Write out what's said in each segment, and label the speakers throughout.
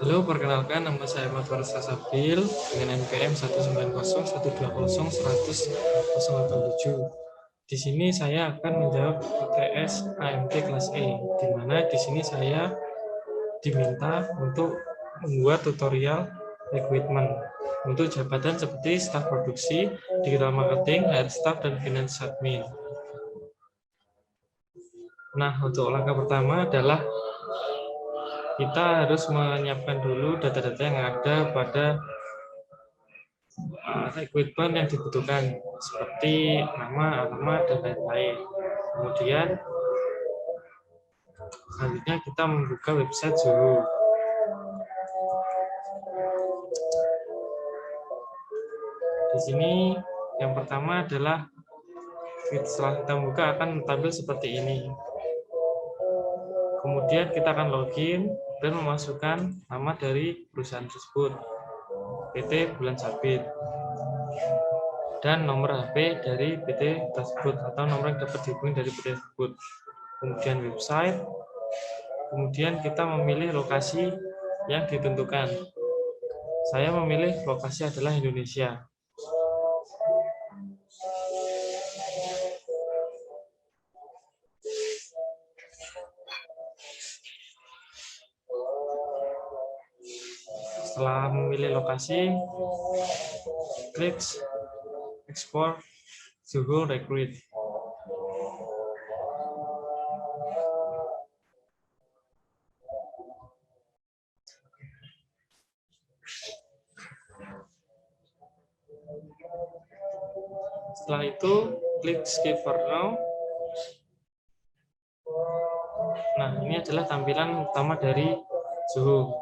Speaker 1: Halo, perkenalkan nama saya Matwar Sasabil dengan NPM 19010010087. Di sini saya akan menjawab UTS AMT kelas E, di mana di sini saya diminta untuk membuat tutorial equipment untuk jabatan seperti staf produksi, digital marketing, HR staff, dan finance admin. Nah, untuk langkah pertama adalah kita harus menyiapkan dulu data-data yang ada pada equipment yang dibutuhkan seperti nama, alamat, dan lain-lain. Kemudian selanjutnya kita membuka website Zoho. Di sini yang pertama adalah setelah kita buka akan tampil seperti ini. Kemudian kita akan login dan memasukkan nama dari perusahaan tersebut, PT Bulan Sabit, dan nomor HP dari PT tersebut atau nomor yang dapat dihubungi dari PT tersebut. Kemudian website, kemudian kita memilih lokasi yang ditentukan. Saya memilih lokasi adalah Indonesia. Setelah memilih lokasi, klik Export Zoho Recruit. Setelah itu, klik Skip for Now. Nah, ini adalah tampilan utama dari Zoho.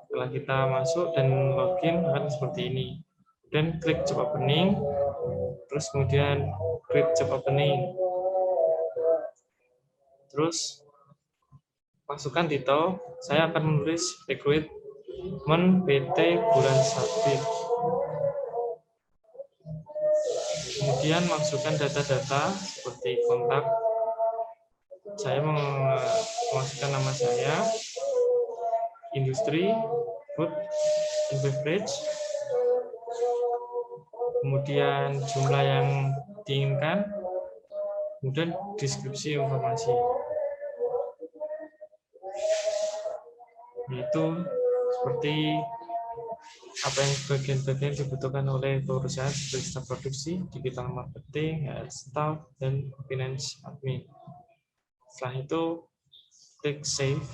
Speaker 1: Setelah kita masuk dan login akan seperti ini. Dan klik Job Opening, terus kemudian klik Job Opening. Terus masukkan titel, saya akan menulis Recruitment PT Bulan Sabit. Kemudian masukkan data-data seperti kontak. Saya memasukkan nama saya, industri, food and beverage, kemudian jumlah yang diinginkan, kemudian deskripsi informasi. Yaitu seperti apa yang bagian-bagian dibutuhkan oleh perusahaan seperti staf produksi, digital marketing, staff, dan finance admin. Setelah itu, klik save.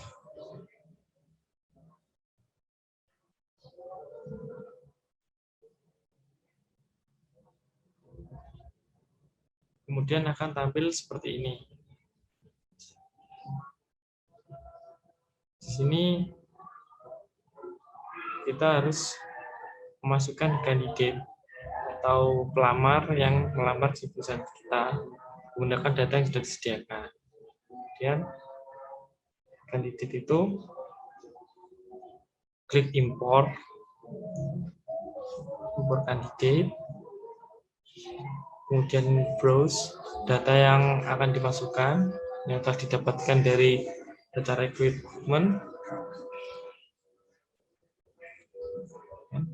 Speaker 1: Kemudian akan tampil seperti ini. Di sini kita harus memasukkan kandidat atau pelamar yang melamar di perusahaan kita menggunakan data yang sudah disediakan. Kemudian kandidat itu klik import kandidat, kemudian browse data yang akan dimasukkan yang telah didapatkan dari data recruitment.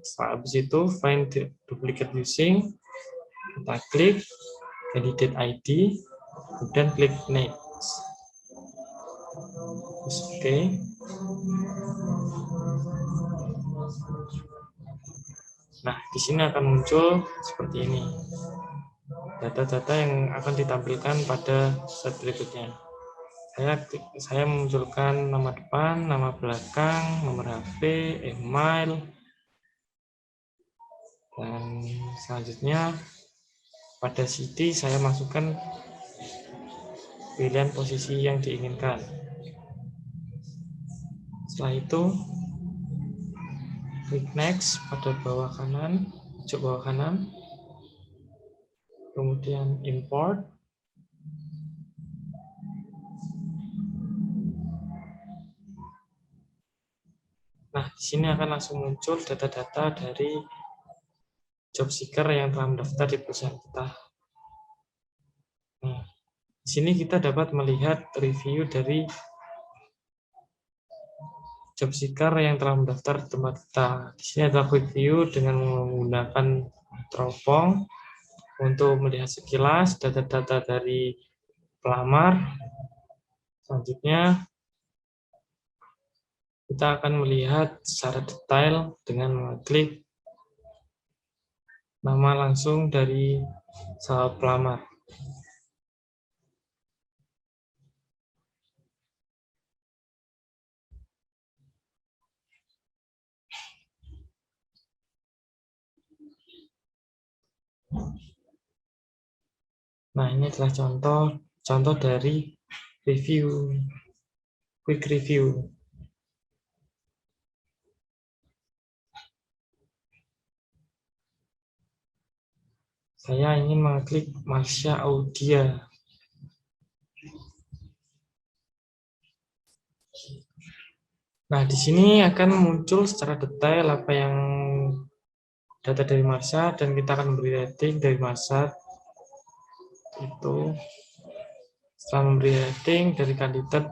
Speaker 1: Setelah habis itu find duplicate using, kita klik candidate ID, kemudian klik next. Oke. Nah, di sini akan muncul seperti ini. Data-data yang akan ditampilkan pada slide berikutnya. Saya memunculkan nama depan, nama belakang, nomor HP, email, dan selanjutnya pada CD saya masukkan pilihan posisi yang diinginkan. Setelah itu klik next pada bawah kanan, pojok bawah kanan, kemudian import. Nah, di sini akan langsung muncul data-data dari job seeker yang telah mendaftar di perusahaan kita. Nah, di sini kita dapat melihat review dari job seeker yang telah mendaftar di tempat kita. Di sini ada quick view dengan menggunakan teropong untuk melihat sekilas data-data dari pelamar. Selanjutnya, kita akan melihat secara detail dengan mengklik nama langsung dari sahabat pelamar. Nah, ini adalah contoh dari quick review. Saya ingin mengklik Marsha Audia. Nah, di sini akan muncul secara detail apa yang data dari Marsha, dan kita akan memberi rating dari Marsha. Itu setelah memberi rating dari kandidat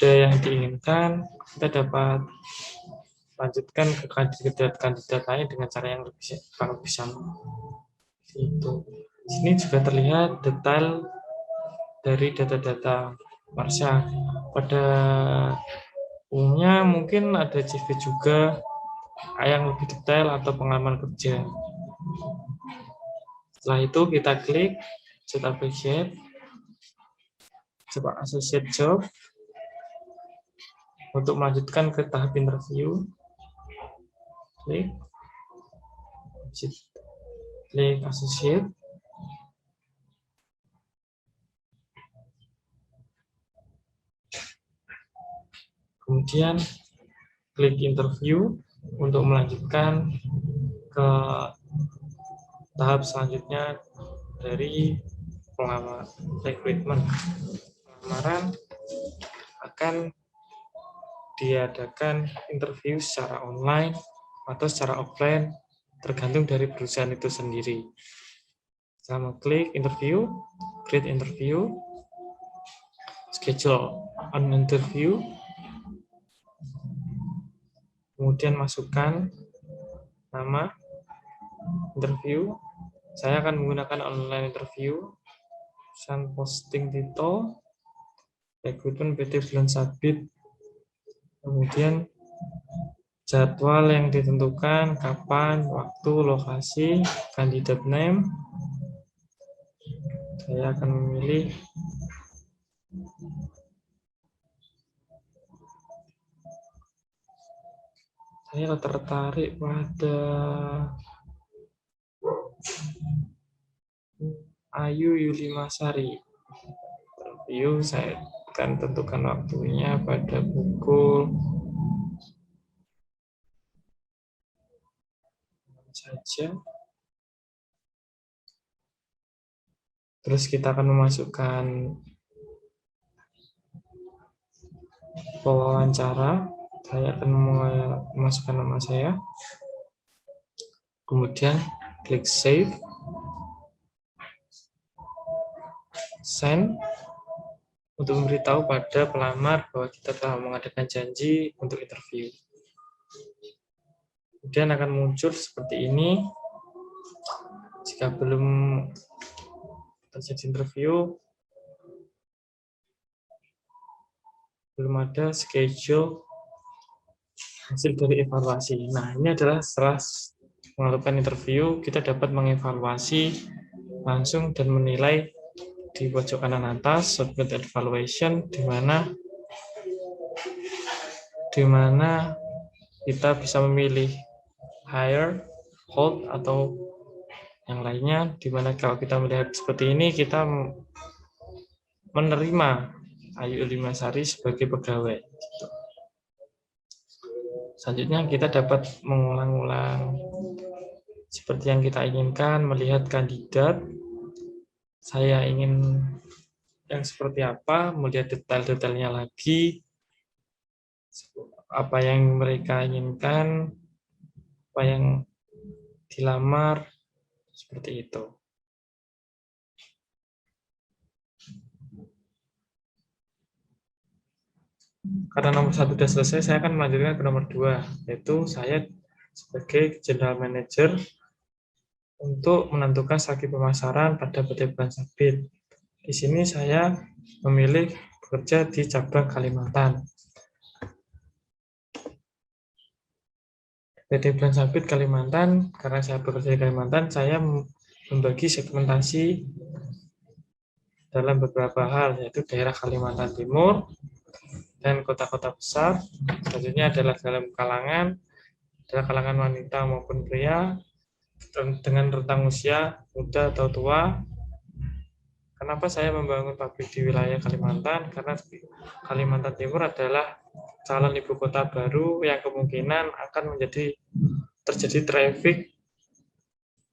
Speaker 1: yang diinginkan, kita dapat lanjutkan ke kandidat lain dengan cara yang lebih sama. Itu. Di sini juga terlihat detail dari data-data Marsha. Pada umumnya mungkin ada CV juga yang lebih detail atau pengalaman kerja. Setelah itu kita klik Set Associate, coba Associate Job untuk melanjutkan ke tahap interview. Klik Associate. Kemudian klik interview untuk melanjutkan ke tahap selanjutnya dari pelamar recruitment. Pelamaran akan diadakan interview secara online atau secara offline, tergantung dari perusahaan itu sendiri. Saya klik interview, create interview, schedule an interview, kemudian masukkan nama interview. Saya akan menggunakan online interview, posting title, recruitment PT Bulan Sabit, kemudian jadwal yang ditentukan, kapan, waktu, lokasi, kandidat name. Saya akan memilih saya tertarik pada Ayu Yulimasari. Interview saya akan tentukan waktunya pada pukul saja. Terus kita akan memasukkan pewawancara. Saya akan memasukkan nama saya. Kemudian klik save, send, untuk memberitahu pada pelamar bahwa kita telah mengadakan janji untuk interview. Kemudian akan muncul seperti ini. Jika belum terjadi interview, belum ada schedule hasil dari evaluasi. Nah, ini adalah setelah melakukan interview, kita dapat mengevaluasi langsung dan menilai di pojok kanan atas, submit evaluation, di mana kita bisa memilih hire, hold, atau yang lainnya, di mana kalau kita melihat seperti ini, kita menerima Ayu Yulimasari sebagai pegawai. Selanjutnya kita dapat mengulang-ulang seperti yang kita inginkan, melihat kandidat. Saya ingin yang seperti apa, melihat detail-detailnya lagi, apa yang mereka inginkan, apa yang dilamar, seperti itu. Karena nomor 1 sudah selesai, saya akan melanjutkan ke nomor 2, yaitu saya sebagai General Manager untuk menentukan strategi pemasaran pada PT Bulan Sabit. Di sini saya memilih bekerja di cabang Kalimantan. PT Bulan Sabit Kalimantan, karena saya bekerja di Kalimantan, saya membagi segmentasi dalam beberapa hal, yaitu daerah Kalimantan Timur dan kota-kota besar. Selanjutnya adalah dalam kalangan wanita maupun pria, dengan rentang usia muda atau tua. Kenapa saya membangun pabrik di wilayah Kalimantan? Karena Kalimantan Timur adalah calon ibu kota baru yang kemungkinan akan terjadi traffic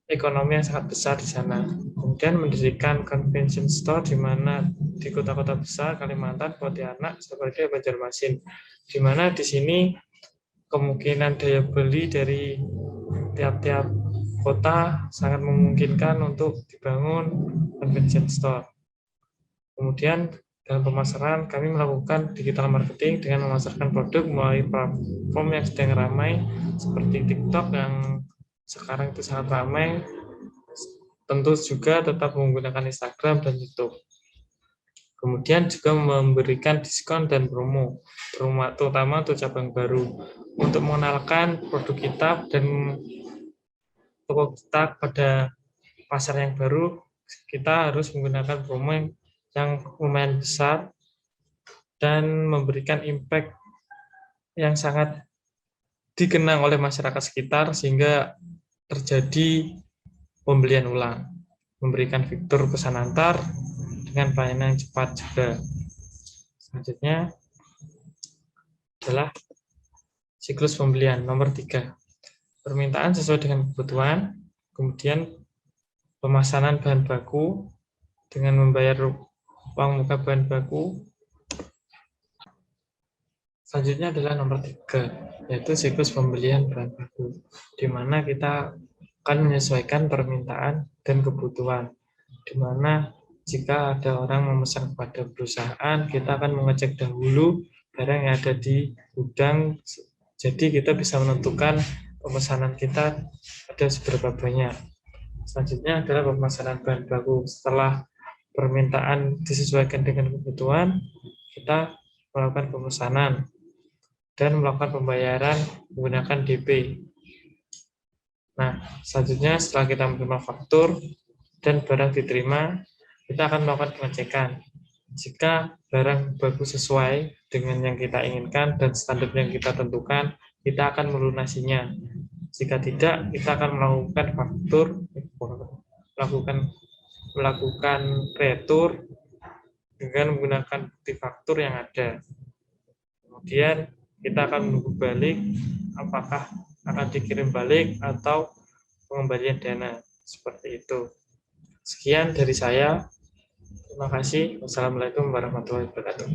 Speaker 1: ekonomi yang sangat besar di sana. Kemudian mendirikan convention store di mana di kota-kota besar Kalimantan, Pontianak, sebagai Banjarmasin, di mana di sini kemungkinan daya beli dari tiap-tiap kota sangat memungkinkan untuk dibangun convention store. Kemudian dalam pemasaran kami melakukan digital marketing dengan memasarkan produk melalui platform yang sedang ramai seperti TikTok yang sekarang itu sangat ramai. Tentu juga tetap menggunakan Instagram dan YouTube. Kemudian juga memberikan diskon dan promo, terutama untuk cabang baru, untuk mengenalkan produk kita dan toko kita pada pasar yang baru. Kita harus menggunakan promo yang lumayan besar dan memberikan impact yang sangat dikenang oleh masyarakat sekitar sehingga terjadi pembelian ulang, memberikan fitur pesan antar dengan pelayanan yang cepat juga. Selanjutnya adalah siklus pembelian nomor 3. Permintaan sesuai dengan kebutuhan, kemudian pemesanan bahan baku dengan membayar uang muka bahan baku. Selanjutnya adalah nomor 3, yaitu siklus pembelian bahan baku, di mana kita akan menyesuaikan permintaan dan kebutuhan, di mana jika ada orang memesan kepada perusahaan, kita akan mengecek dahulu barang yang ada di gudang, jadi kita bisa menentukan pemesanan kita ada seberapa banyak. Selanjutnya adalah pemesanan bahan baku. Setelah permintaan disesuaikan dengan kebutuhan, kita melakukan pemesanan dan melakukan pembayaran menggunakan DP. Nah, selanjutnya setelah kita menerima faktur dan barang diterima, kita akan melakukan pengecekan. Jika barang bagus sesuai dengan yang kita inginkan dan standar yang kita tentukan, kita akan melunasinya. Jika tidak, kita akan melakukan retur dengan menggunakan bukti faktur yang ada. Kemudian kita akan menunggu balik apakah akan dikirim balik atau pengembalian dana, seperti itu. Sekian dari saya. Terima kasih. Wassalamualaikum warahmatullahi wabarakatuh.